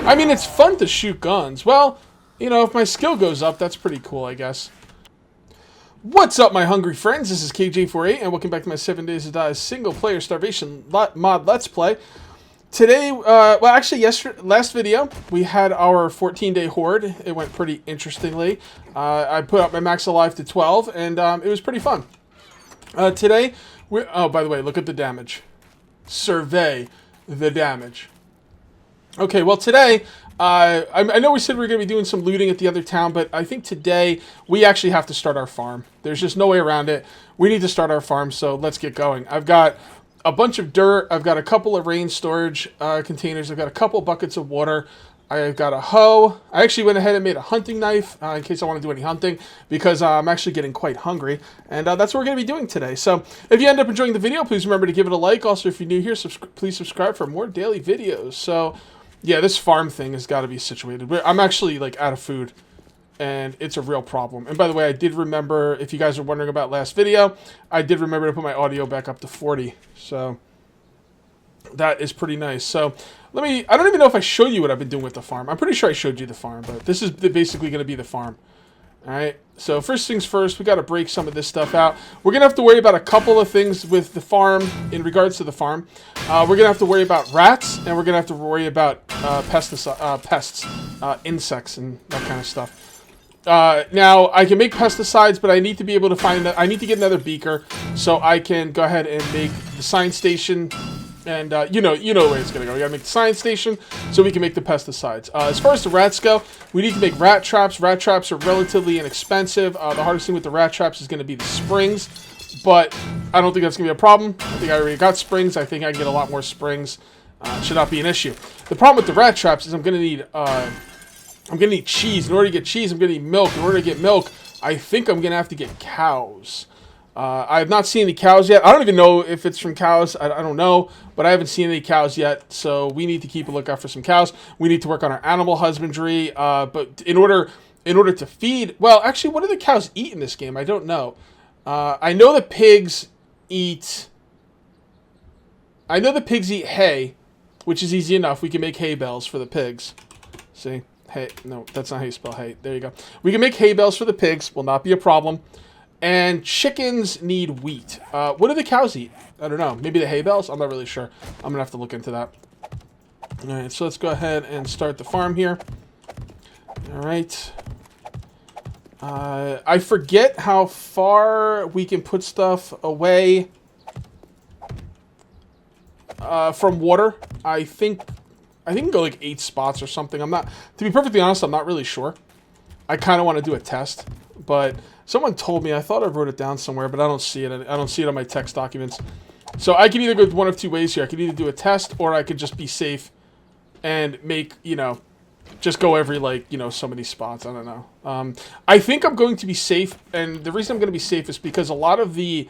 I mean, it's fun to shoot guns. Well, you know, if my skill goes up, that's pretty cool, I guess. What's up, my hungry friends? This is KJ48, and welcome back to my 7 Days to Die single-player Starvation mod Let's Play. Today, well, actually, last video, we had our 14-day horde. It went pretty interestingly. I put up my max alive to 12, and it was pretty fun. Today, oh, by the way, look at the damage. Survey the damage. Okay, well, today, I know we said we were going to be doing some looting at the other town, but I think today we actually have to start our farm. There's just no way around it. We need to start our farm, so let's get going. I've got a bunch of dirt. I've got a couple of rain storage containers. I've got a couple buckets of water. I've got a hoe. I actually went ahead and made a hunting knife in case I want to do any hunting because I'm actually getting quite hungry. And that's what we're going to be doing today. So if you end up enjoying the video, please remember to give it a like. Also, if you're new here, please subscribe for more daily videos. So yeah, this farm thing has got to be situated. I'm actually like out of food, and it's a real problem. And by the way, I did remember, if you guys are wondering about last video, I did remember to put my audio back up to 40. So that is pretty nice. So I don't even know if I showed you what I've been doing with the farm. I'm pretty sure I showed you the farm, but this is basically going to be the farm. All right. So first things first, we got to break some of this stuff out. We're going to have to worry about a couple of things with the farm in regards to the farm. We're going to have to worry about rats, and we're going to have to worry about pests, insects, and that kind of stuff. Now, I can make pesticides, but I need to be able to find that. I need to get another beaker so I can go ahead and make the science station. And you know where it's going to go. We got to make the science station so we can make the pesticides. As far as the rats go, we need to make rat traps. Rat traps are relatively inexpensive. The hardest thing with the rat traps is going to be the springs. But I don't think that's going to be a problem. I think I already got springs. I think I can get a lot more springs. Should not be an issue. The problem with the rat traps is I'm going to need cheese. In order to get cheese, I'm going to need milk. In order to get milk, I think I'm going to have to get cows. I have not seen any cows yet. I don't even know if it's from cows. I don't know, but I haven't seen any cows yet. So we need to keep a lookout for some cows. We need to work on our animal husbandry. But in order to feed, well, actually, what do the cows eat in this game? I don't know. I know the pigs eat. I know the pigs eat hay, which is easy enough. We can make hay bales for the pigs. See, hay. No, that's not how you spell hay. There you go. We can make hay bales for the pigs. Will not be a problem. And chickens need wheat. What do the cows eat? I don't know. Maybe the hay bales? I'm not really sure. I'm going to have to look into that. All right, so let's go ahead and start the farm here. All right. I forget how far we can put stuff away from water. I think I can go like 8 spots or something. To be perfectly honest, I'm not really sure. I kind of want to do a test, but someone told me, I thought I wrote it down somewhere, but I don't see it. I don't see it on my text documents. So I can either go one of two ways here. I could either do a test, or I could just be safe and make, just go every, so many spots. I don't know. I think I'm going to be safe, and the reason I'm going to be safe is because a lot of the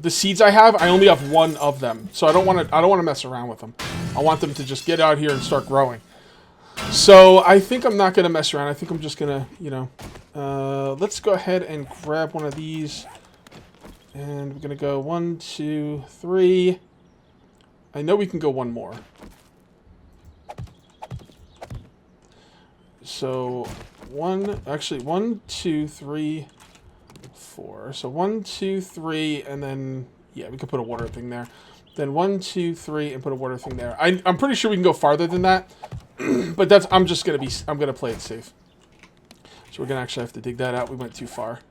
seeds I have, I only have one of them. So I don't want to mess around with them. I want them to just get out here and start growing. So I think I'm not going to mess around. I think I'm just going to, let's go ahead and grab one of these. And we're going to go 1, 2, 3. I know we can go one more. So 1, 2, 3, 4. So 1, 2, 3, and then, yeah, we could put a water thing there. Then 1, 2, 3, and put a water thing there. I'm pretty sure we can go farther than that. But I'm gonna play it safe. So we're gonna actually have to dig that out. We went too far.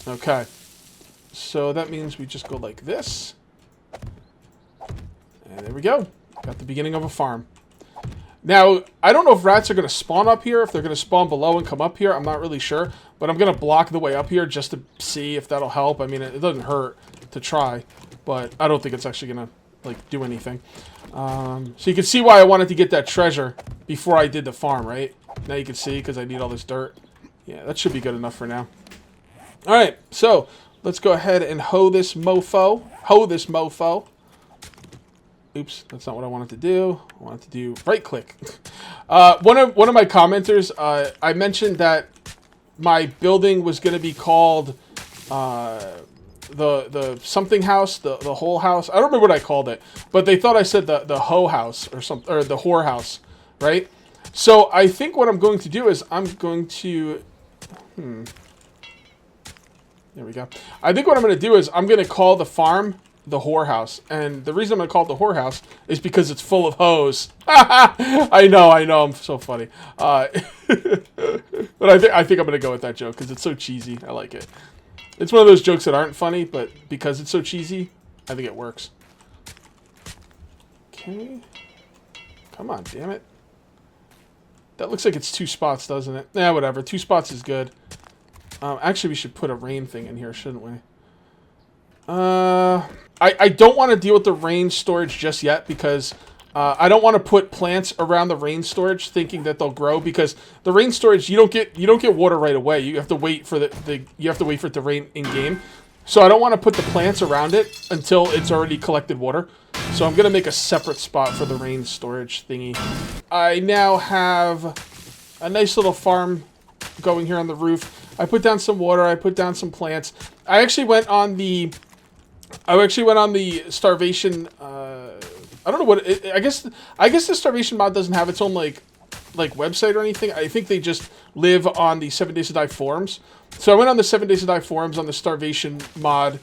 Okay. So that means we just go like this. And there we go. Got the beginning of a farm. Now, I don't know if rats are gonna spawn up here, if they're gonna spawn below and come up here. I'm not really sure. But I'm gonna block the way up here just to see if that'll help. I mean, it doesn't hurt to try, but I don't think it's actually gonna do anything. So you can see why I wanted to get that treasure before I did the farm, right? Now you can see, because I need all this dirt. Yeah, that should be good enough for now. Alright, so let's go ahead and hoe this mofo. Oops, that's not what I wanted to do. I wanted to do right click. One of my commenters, I mentioned that my building was going to be called the something house, the whole house. I don't remember what I called it, but they thought I said the hoe house or something, or the whore house, right? So I think what I'm going to do is I'm going to, there we go. I think what I'm going to do is I'm going to call the farm the whorehouse, and the reason I'm going to call it the whorehouse is because it's full of hoes. I know, I'm so funny. But I think I'm going to go with that joke because it's so cheesy. I like it. It's one of those jokes that aren't funny, but because it's so cheesy, I think it works. Okay. Come on, damn it. That looks like it's 2 spots, doesn't it? Yeah, whatever. 2 spots is good. Actually, we should put a rain thing in here, shouldn't we? I don't want to deal with the rain storage just yet because I don't want to put plants around the rain storage thinking that they'll grow, because the rain storage you don't get water right away. You have to wait for you have to wait for it to rain in game. So I don't want to put the plants around it until it's already collected water. So I'm going to make a separate spot for the rain storage thingy. I now have a nice little farm going here on the roof. I put down some water. I put down some plants. I actually went on the Starvation. I don't know what. I guess the Starvation mod doesn't have its own like website or anything. I think they just live on the 7 Days to Die forums. So I went on the 7 Days to Die forums on the Starvation mod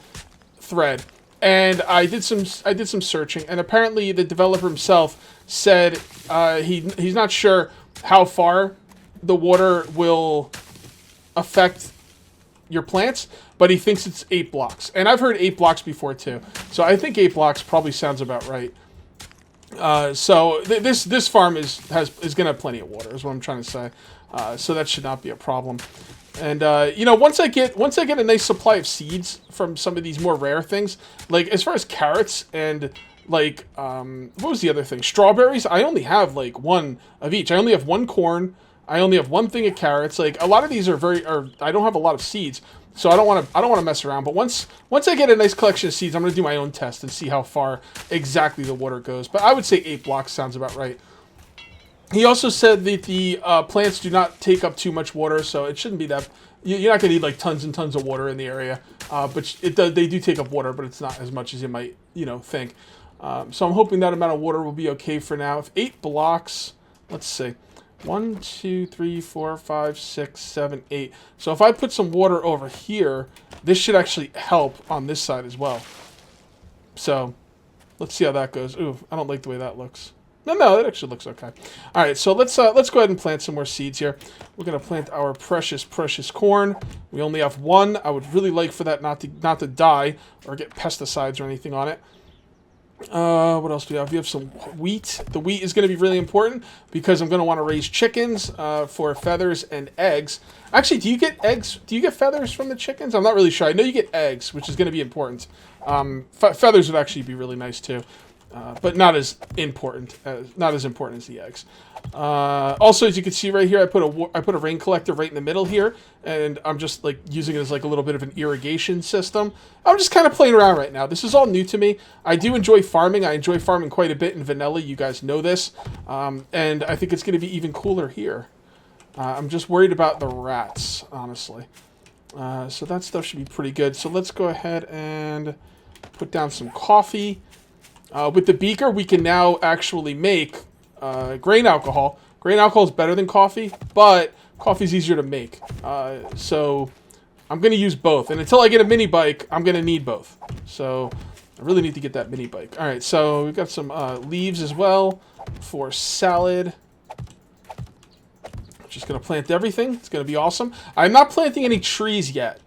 thread, and I did some searching, and apparently the developer himself said he's not sure how far the water will affect your plants, but he thinks it's 8 blocks. And I've heard 8 blocks before too. So I think 8 blocks probably sounds about right. So this farm is going to have plenty of water, is what I'm trying to say. So that should not be a problem. And you know, once I get a nice supply of seeds from some of these more rare things, like as far as carrots and like what was the other thing? Strawberries. I only have like 1 of each. I only have 1 corn. I only have 1 thing of carrots. Like a lot of these are I don't have a lot of seeds, so I don't want to mess around. But once I get a nice collection of seeds, I'm going to do my own test and see how far exactly the water goes. But I would say 8 blocks sounds about right. He also said that the plants do not take up too much water, so it shouldn't be that. You're not going to need like tons and tons of water in the area, but they do take up water, but it's not as much as you might think. So I'm hoping that amount of water will be okay for now. If 8 blocks, let's see. 1, 2, 3, 4, 5, 6, 7, 8. So if I put some water over here, this should actually help on this side as well. So let's see how that goes. Ooh, I don't like the way that looks. No, that actually looks okay. All right, so let's go ahead and plant some more seeds here. We're gonna plant our precious corn. We only have 1. I would really like for that not to die or get pesticides or anything on it. What else do we have? We have some wheat. The wheat is going to be really important because I'm going to want to raise chickens for feathers and eggs. Actually, do you get eggs? Do you get feathers from the chickens? I'm not really sure. I know you get eggs, which is going to be important. Feathers would actually be really nice too, but not as important as the eggs. Also, as you can see right here, I put a rain collector right in the middle here, and I'm just like using it as like a little bit of an irrigation system. I'm just kind of playing around right now. This is all new to me. I do enjoy farming. I enjoy farming quite a bit in vanilla. You guys know this, and I think it's going to be even cooler here. I'm just worried about the rats, honestly. So that stuff should be pretty good. So let's go ahead and put down some coffee. With the beaker, we can now actually make grain alcohol. Grain alcohol is better than coffee, but coffee's easier to make. So I'm going to use both. And until I get a mini bike, I'm going to need both. So I really need to get that mini bike. All right, so we've got some leaves as well for salad. Just going to plant everything. It's going to be awesome. I'm not planting any trees yet.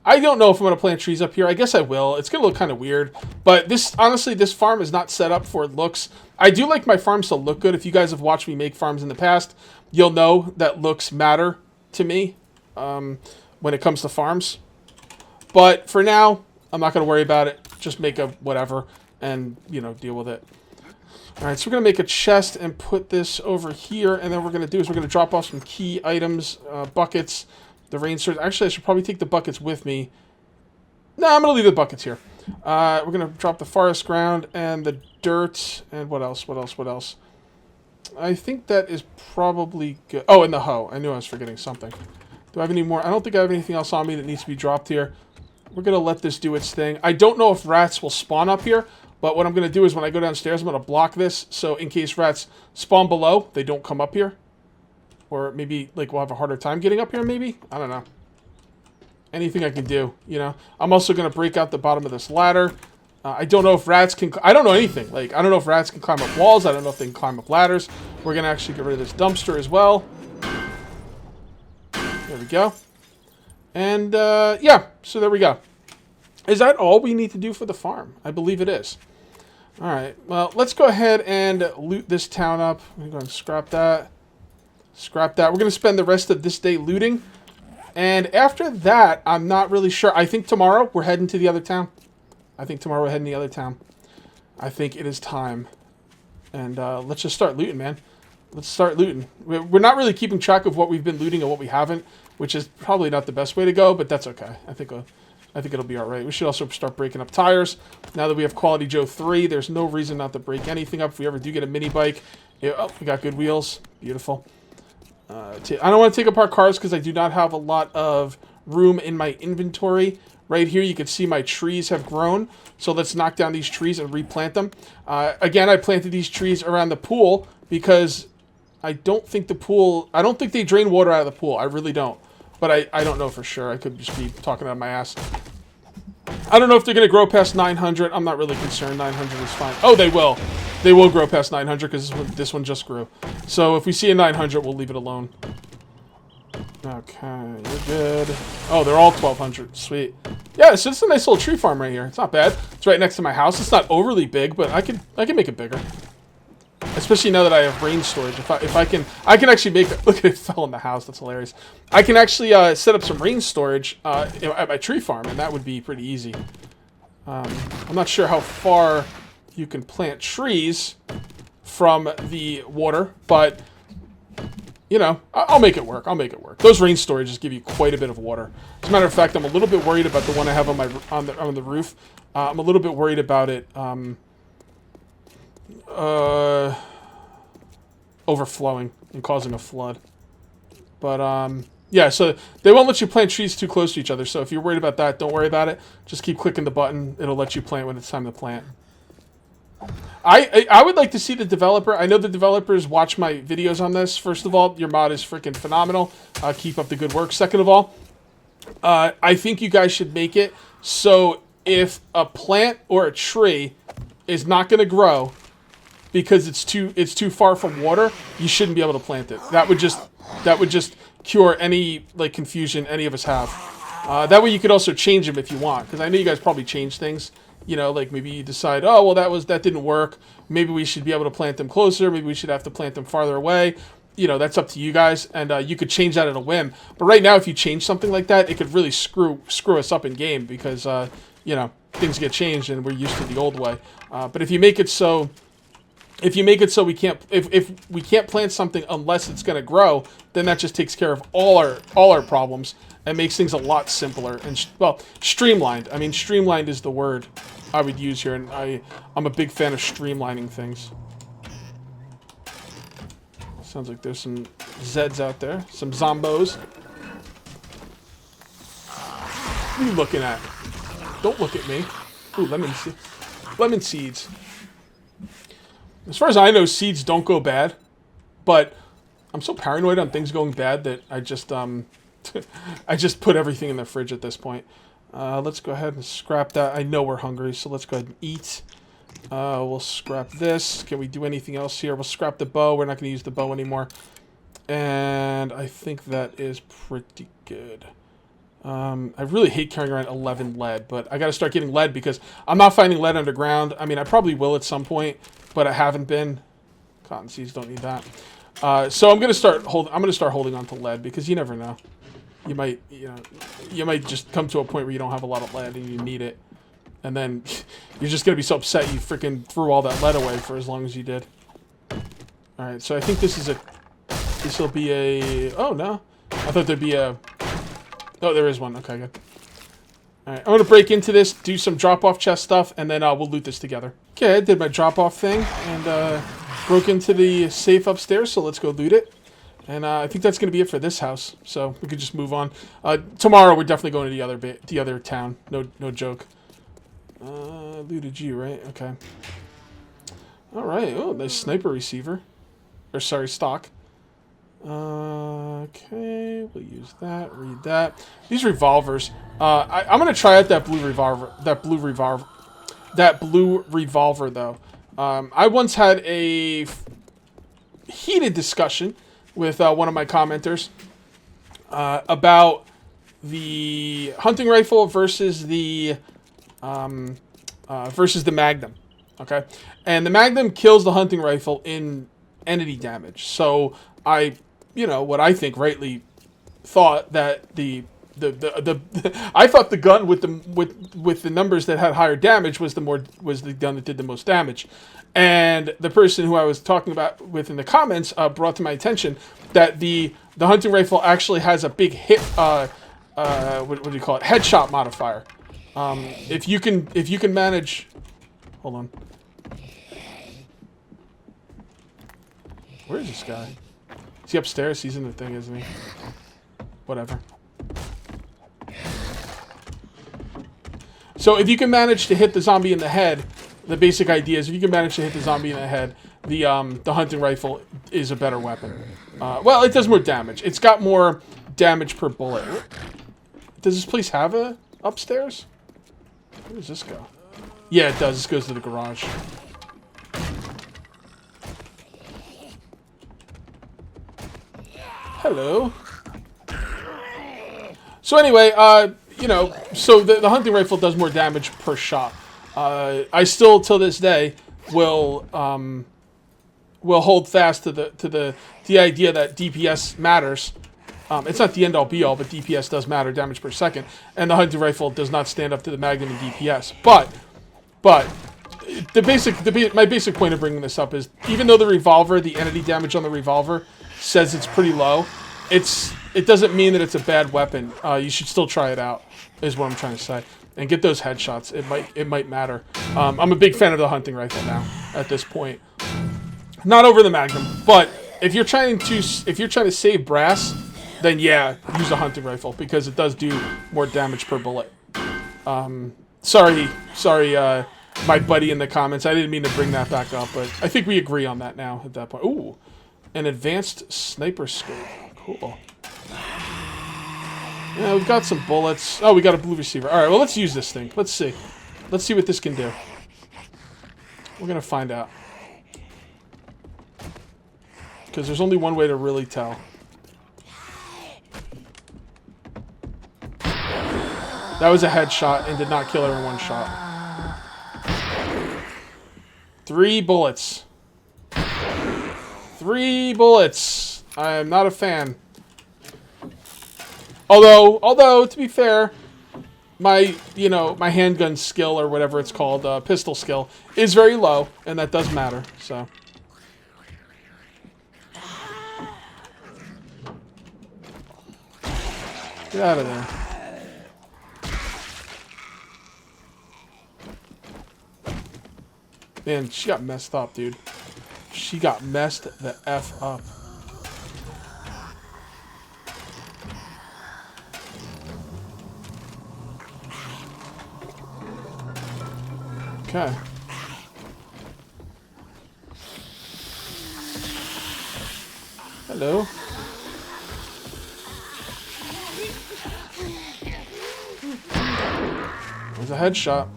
I don't know if I'm going to plant trees up here. I guess I will. It's going to look kind of weird. But honestly, this farm is not set up for looks. I do like my farms to look good. If you guys have watched me make farms in the past, you'll know that looks matter to me when it comes to farms. But for now, I'm not going to worry about it. Just make a whatever and, deal with it. All right, so we're going to make a chest and put this over here. And then what we're going to do is we're going to drop off some key items, buckets, the rain source. Actually, I should probably take the buckets with me. No, I'm going to leave the buckets here. We're going to drop the forest ground and the dirt. And what else? I think that is probably good. Oh, and the hoe. I knew I was forgetting something. Do I have any more? I don't think I have anything else on me that needs to be dropped here. We're going to let this do its thing. I don't know if rats will spawn up here, but what I'm going to do is when I go downstairs, I'm going to block this, so in case rats spawn below, they don't come up here. Or maybe, like, we'll have a harder time getting up here, maybe? I don't know. Anything I can do, you know? I'm also going to break out the bottom of this ladder. I don't know if rats can... I don't know anything. Like, I don't know if rats can climb up walls. I don't know if they can climb up ladders. We're going to actually get rid of this dumpster as well. There we go. And, yeah. So there we go. Is that all we need to do for the farm? I believe it is. Alright. Well, let's go ahead and loot this town up. I'm going to scrap that. Scrap that. We're going to spend the rest of this day looting. And after that, I'm not really sure. I think tomorrow we're heading to the other town. I think it is time. And let's just start looting, man. Let's start looting. We're not really keeping track of what we've been looting and what we haven't, which is probably not the best way to go, but that's okay. I think it'll be all right. We should also start breaking up tires. Now that we have Quality Joe 3, there's no reason not to break anything up. If we ever do get a mini bike, oh, we got good wheels. Beautiful. I don't want to take apart cars because I do not have a lot of room in my inventory. Right here, you can see my trees have grown. So let's knock down these trees and replant them. Again, I planted these trees around the pool because I don't think they drain water out of the pool. I really don't. But I don't know for sure. I could just be talking out of my ass. I don't know if they're going to grow past 900. I'm not really concerned. 900 is fine. Oh, they will. They will grow past 900 because this one just grew. So if we see a 900, we'll leave it alone. Okay, you're good. Oh, they're all 1200. Sweet. Yeah, so it's a nice little tree farm right here. It's not bad. It's right next to my house. It's not overly big, but I can make it bigger. Especially now that I have rain storage. If I can actually make it. Look at it, fell in the house. That's hilarious. I can actually set up some rain storage at my tree farm, and that would be pretty easy. I'm not sure how far you can plant trees from the water, but you know, I'll make it work. I'll make it work. Those rain storages give you quite a bit of water. As a matter of fact, I'm a little bit worried about the one I have on the roof. I'm a little bit worried about it overflowing and causing a flood. But yeah, so they won't let you plant trees too close to each other. So if you're worried about that, don't worry about it. Just keep clicking the button. It'll let you plant when it's time to plant. I would like to see the developer. I know the developers watch my videos on this. First of all, your mod is freaking phenomenal. Keep up the good work. Second of all, I think you guys should make it so if a plant or a tree is not going to grow because it's too far from water, you shouldn't be able to plant it. That would just cure any like confusion any of us have. That way you could also change them if you want, because I know you guys probably change things. You know, like maybe you decide, oh, well, that didn't work. Maybe we should be able to plant them closer. Maybe we should have to plant them farther away. You know, that's up to you guys, and you could change that at a whim. But right now, if you change something like that, it could really screw us up in game because, you know, things get changed and we're used to the old way. But if you make it so we can't, if we can't plant something unless it's going to grow, then that just takes care of all our problems and makes things a lot simpler and well, streamlined. I mean, streamlined is the word I would use here, and I'm a big fan of streamlining things. Sounds like there's some Zeds out there, some Zombos. What are you looking at? Don't look at me. Ooh, lemon seeds. As far as I know, seeds don't go bad, but I'm so paranoid on things going bad that I just I just put everything in the fridge at this point. Let's go ahead and scrap that. I know we're hungry, so let's go ahead and eat. We'll scrap this. Can we do anything else here? We'll scrap the bow. We're not going to use the bow anymore. And I think that is pretty good. I really hate carrying around 11 lead, but I got to start getting lead because I'm not finding lead underground. I mean, I probably will at some point, but I haven't been. Cotton seeds don't need that. So I'm going to start holding on to lead because you never know. You might just come to a point where you don't have a lot of lead and you need it. And then you're just going to be so upset you freaking threw all that lead away for as long as you did. Alright, so I think this will be a, oh no. I thought there'd be a, oh there is one, okay good. Alright, I'm going to break into this, do some drop-off chest stuff, and then we'll loot this together. Okay, I did my drop-off thing, and broke into the safe upstairs, so let's go loot it. And I think that's going to be it for this house. So we could just move on. Tomorrow we're definitely going to the other town. No joke. Looted you, right? Okay. All right. Oh, nice sniper receiver. Or sorry, stock. Okay, we'll use that. Read that. These revolvers. I'm gonna try out that blue revolver. That blue revolver, though. I once had a heated discussion with one of my commenters about the hunting rifle versus the Magnum. Okay, and the Magnum kills the hunting rifle in entity damage. So what I think rightly thought that I thought the gun with the numbers that had higher damage was the gun that did the most damage, and the person who I was talking about with in the comments brought to my attention that the hunting rifle actually has a big hit what do you call it, headshot modifier. If you can manage, hold on, where is this guy? Is he upstairs? He's in the thing, isn't he? Whatever. So if you can manage to hit the zombie in the head, the basic idea is if you can manage to hit the zombie in the head, the hunting rifle is a better weapon. Well, it does more damage. It's got more damage per bullet. Does this place have a upstairs? Where does this go? Yeah, it does. This goes to the garage. Hello. So anyway, so the hunting rifle does more damage per shot. I still, till this day, will hold fast to the idea that DPS matters. It's not the end-all be-all, but DPS does matter, damage per second, and the hunting rifle does not stand up to the Magnum in DPS. But my basic point of bringing this up is, even though the entity damage on the revolver says it's pretty low, it doesn't mean that it's a bad weapon. You should still try it out, is what I'm trying to say, and get those headshots. It might matter. I'm a big fan of the hunting rifle now at this point, not over the Magnum. But if you're trying to save brass, then yeah, use a hunting rifle because it does do more damage per bullet. Sorry, my buddy in the comments. I didn't mean to bring that back up, but I think we agree on that now at that point. Ooh, an advanced sniper scope. Cool. Yeah, we've got some bullets. Oh, we got a blue receiver. All right, well, let's use this thing. Let's see. Let's see what this can do. We're going to find out. Because there's only one way to really tell. That was a headshot and did not kill her in one shot. 3 bullets. 3 bullets. I am not a fan. Although to be fair, my handgun skill or whatever it's called, pistol skill, is very low, and that does matter. So. Get out of there. Man, she got messed up, dude. She got messed the F up. Okay. Hello. There's a headshot.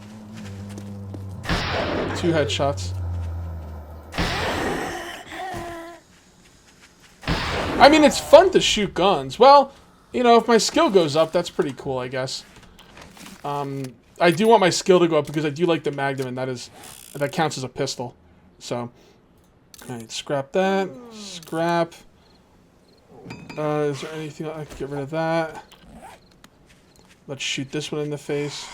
2 headshots. I mean, it's fun to shoot guns. Well, if my skill goes up, that's pretty cool, I guess. I do want my skill to go up because I do like the Magnum, and that counts as a pistol. So, alright, scrap that. Scrap. Is there anything I can get rid of that? Let's shoot this one in the face.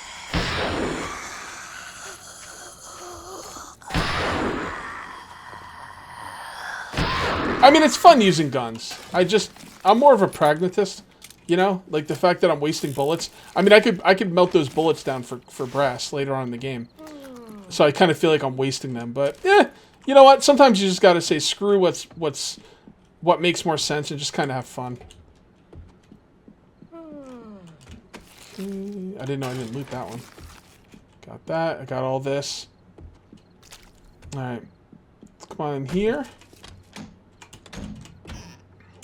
I mean, it's fun using guns. I'm more of a pragmatist, like the fact that I'm wasting bullets. I mean, I could melt those bullets down for brass later on in the game. So I kind of feel like I'm wasting them, but yeah, you know what? Sometimes you just got to say screw what's what makes more sense and just kind of have fun. Okay, I didn't know I didn't loot that one. Got that. I got all this. Alright. Let's come on in here.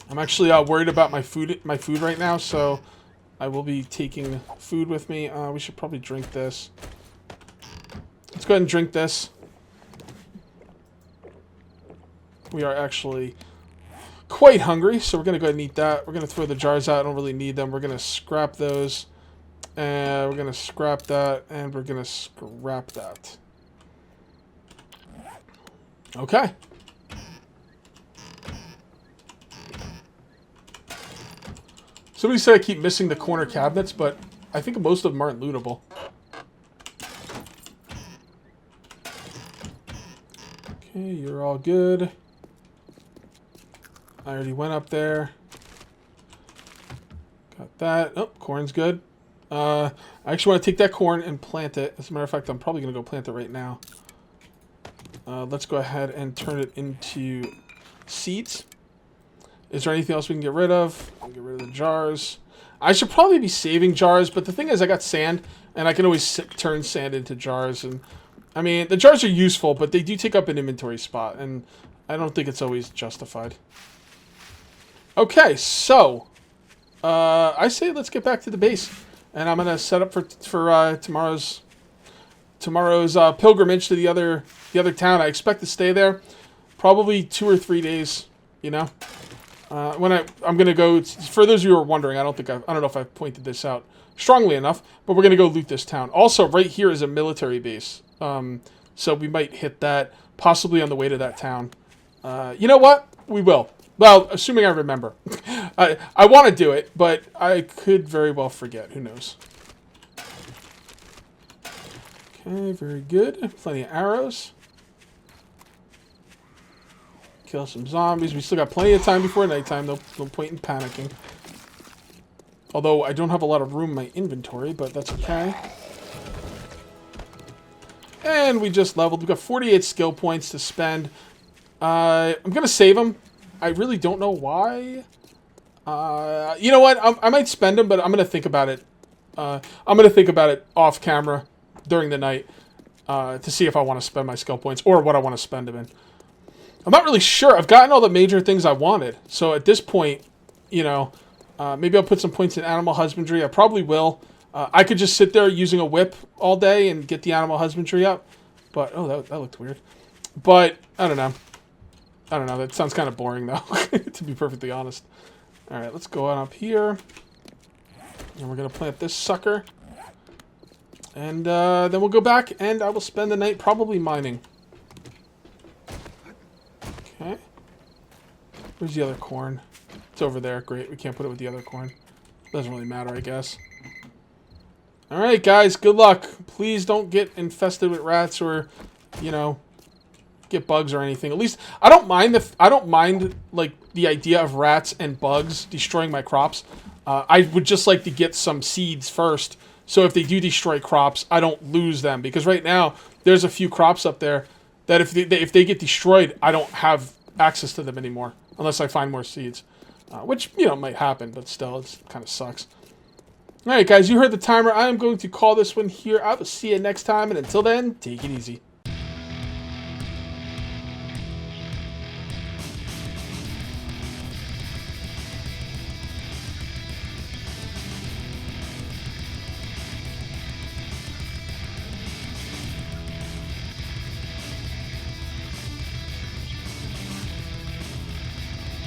I'm actually worried about my food right now, so I will be taking food with me. We should probably drink this. Let's go ahead and drink this. We are actually quite hungry, so we're going to go ahead and eat that. We're going to throw the jars out. I don't really need them. We're going to scrap those. And we're going to scrap that. And we're going to scrap that. Okay. Somebody said I keep missing the corner cabinets, but I think most of them aren't lootable. Okay, you're all good. I already went up there. Got that. Oh, corn's good. I actually want to take that corn and plant it. As a matter of fact, I'm probably going to go plant it right now. Let's go ahead and turn it into seeds. Is there anything else we can get rid of? I'll get rid of the jars. I should probably be saving jars, but the thing is I got sand, and I can always turn sand into jars. And I mean, the jars are useful, but they do take up an inventory spot, and I don't think it's always justified. Okay, so I say let's get back to the base, and I'm gonna set up for tomorrow's pilgrimage to the other town. I expect to stay there probably 2 or 3 days. You know. When I'm gonna go. For those of you who are wondering, I don't know if I've pointed this out strongly enough, but we're gonna go loot this town. Also, right here is a military base, so we might hit that possibly on the way to that town. You know what? We will. Well, assuming I remember. I want to do it, but I could very well forget. Who knows? Okay, very good. Plenty of arrows. Kill some zombies. We still got plenty of time before nighttime. No point in panicking. Although I don't have a lot of room in my inventory, but that's okay. And we just leveled. We've got 48 skill points to spend. I'm going to save them. I really don't know why. You know what? I might spend them, but I'm going to think about it. I'm going to think about it off camera during the night to see if I want to spend my skill points or what I want to spend them in. I'm not really sure. I've gotten all the major things I wanted. So at this point, you know, maybe I'll put some points in animal husbandry. I probably will. I could just sit there using a whip all day and get the animal husbandry up. But, oh, that looked weird. But, I don't know. That sounds kind of boring, though, to be perfectly honest. All right, let's go on up here. And we're going to plant this sucker. And then we'll go back, and I will spend the night probably mining. Okay. Where's the other corn? It's over there. Great. We can't put it with the other corn. Doesn't really matter, I guess. Alright, guys. Good luck. Please don't get infested with rats or, you know, get bugs or anything. At least, I don't mind, like, the idea of rats and bugs destroying my crops. I would just like to get some seeds first. So if they do destroy crops, I don't lose them. Because right now, there's a few crops up there that if they get destroyed, I don't have access to them anymore. Unless I find more seeds. Which, you know, might happen, but still, it kind of sucks. Alright, guys, you heard the timer. I am going to call this one here. I will see you next time, and until then, take it easy.